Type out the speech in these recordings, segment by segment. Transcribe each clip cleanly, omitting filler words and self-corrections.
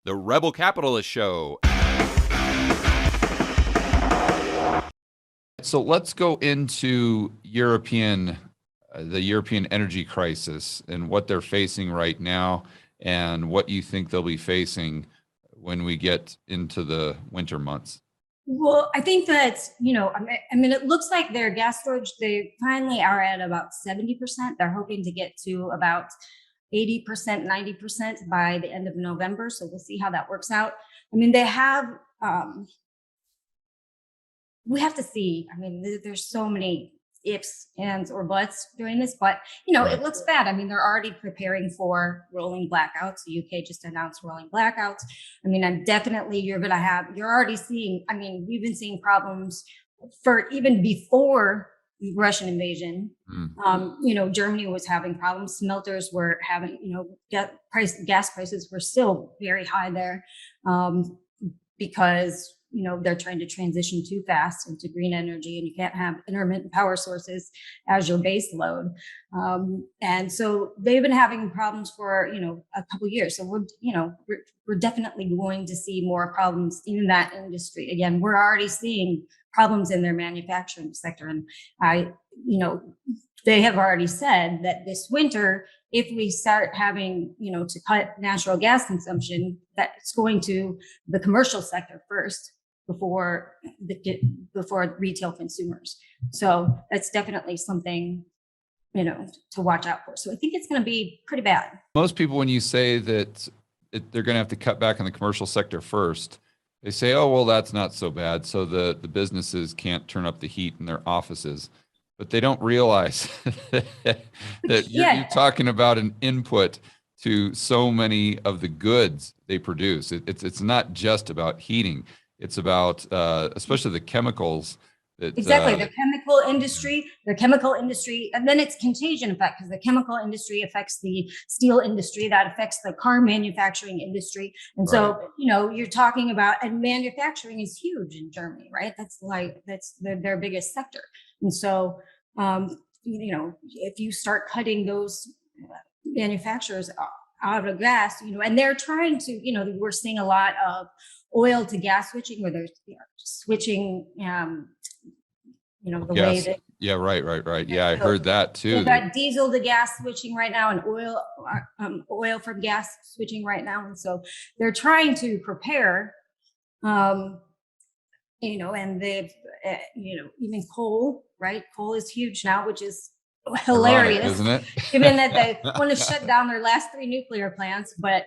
The Rebel Capitalist Show. So let's go into the European energy crisis and what they're facing right now and what you think they'll be facing when we get into the winter months. Well, I think that, it looks like their gas storage, they finally are at about 70%. They're hoping to get to about 80%, 90% by the end of November. So we'll see how that works out. I mean, they have, we have to see. I mean, there's so many ifs, ands, or buts during this, but Right. It looks bad. I mean, they're already preparing for rolling blackouts. The UK just announced rolling blackouts. I mean, you're already seeing, I mean, we've been seeing problems for even before the Russian invasion. Germany was having problems. Smelters were having, gas prices were still very high there, because they're trying to transition too fast into green energy, and you can't have intermittent power sources as your base load. And so they've been having problems for a couple of years. So we're definitely going to see more problems in that industry. Again, we're already seeing problems in their manufacturing sector, and they have already said that this winter, if we start having, to cut natural gas consumption, that's going to the commercial sector first before retail consumers. So that's definitely something, to watch out for. So I think it's going to be pretty bad. Most people, when you say that they're going to have to cut back on the commercial sector first, they say, oh, well, that's not so bad. So the businesses can't turn up the heat in their offices. But they don't realize that you're talking about an input to so many of the goods they produce. It's not just about heating. It's about especially the chemicals. Exactly, the chemical industry, and then it's contagion effect, because the chemical industry affects the steel industry, that affects the car manufacturing industry, and so you're talking about, and manufacturing is huge in Germany, right? That's their biggest sector, and so if you start cutting those manufacturers out of gas, and they're trying to, we're seeing a lot of oil to gas switching, where they're switching. The Yes. way that. Yeah, right. Yeah, I heard that too. They've got diesel to gas switching right now, and oil from gas switching right now, and so they're trying to prepare. And they've, even coal, right? Coal is huge now, which is hilarious, ironic, isn't it? Given that they want to shut down their last 3 nuclear plants, but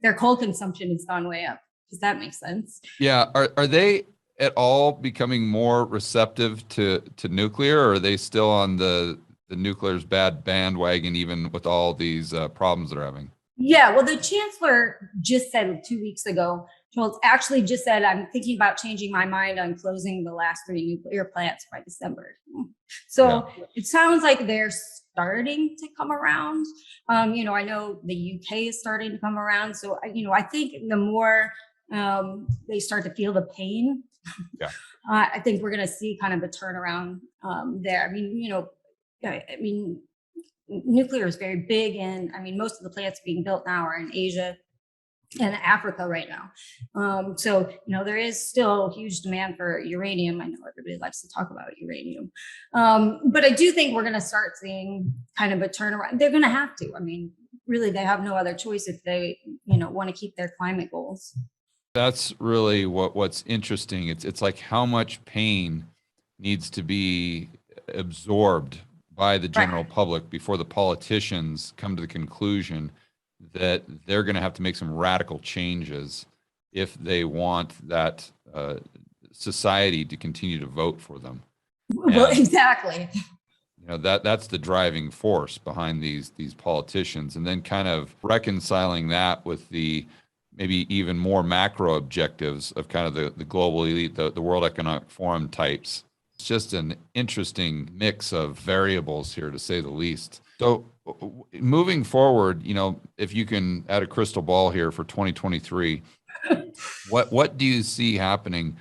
their coal consumption has gone way up. Does that make sense? Yeah. Are they at all becoming more receptive to nuclear, or are they still on the nuclear's bad bandwagon, even with all these problems they're having? Yeah, well, the chancellor just said 2 weeks ago, Schultz actually just said, I'm thinking about changing my mind on closing the last 3 nuclear plants by December. So It sounds like they're starting to come around. I know the UK is starting to come around. So, I think the more they start to feel the pain, I think we're going to see kind of a turnaround there. Nuclear is very big, and most of the plants being built now are in Asia and Africa right now. So there is still huge demand for uranium. I know everybody likes to talk about uranium, but I do think we're going to start seeing kind of a turnaround. They're going to have to. Really, they have no other choice if they want to keep their climate goals. That's really what's interesting. It's like how much pain needs to be absorbed by the general public before the politicians come to the conclusion that they're going to have to make some radical changes if they want that society to continue to vote for them. Well, exactly. That's the driving force behind these politicians, and then kind of reconciling that with the maybe even more macro objectives of kind of the global elite, the World Economic Forum types. It's just an interesting mix of variables here, to say the least. So moving forward, if you can add a crystal ball here for 2023, what do you see happening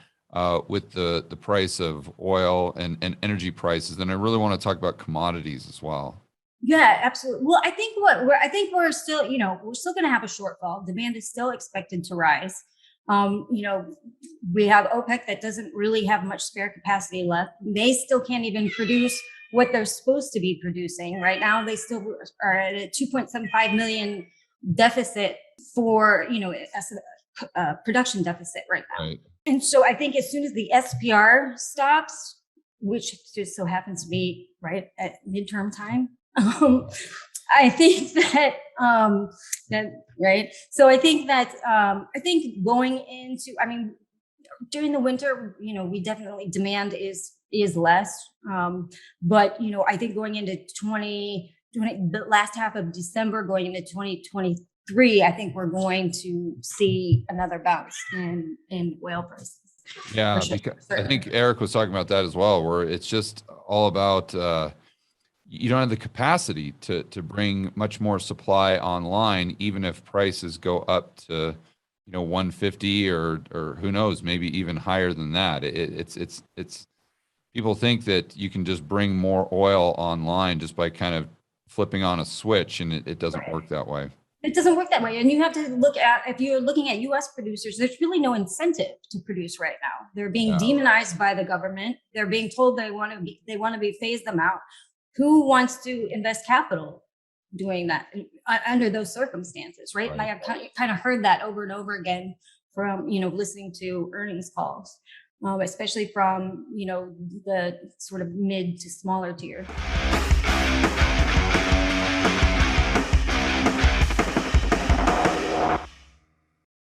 with the price of oil and energy prices? And I really want to talk about commodities as well. Yeah, absolutely. Well, I think we're still, we're still going to have a shortfall. Demand is still expected to rise. We have OPEC that doesn't really have much spare capacity left. They still can't even produce what they're supposed to be producing. Right now, they still are at a 2.75 million deficit for, as a production deficit right now. Right. And so I think as soon as the SPR stops, which just so happens to be right at midterm time, I think that right. So I think that I think going into, during the winter, we definitely demand is less. But I think going into the last half of December, going into 2023, I think we're going to see another bounce in oil prices. Yeah, Sure. because I think Eric was talking about that as well, where it's just all about you don't have the capacity to bring much more supply online, even if prices go up to 150 or who knows, maybe even higher than that. It's people think that you can just bring more oil online just by kind of flipping on a switch, and it doesn't work that way. It doesn't work that way. And you have to look at, if you're looking at US producers, there's really no incentive to produce right now. They're being demonized by the government. They're being told they want to be phase them out. Who wants to invest capital doing that under those circumstances, right? And I have kind of heard that over and over again from, listening to earnings calls, especially from, the sort of mid to smaller tier.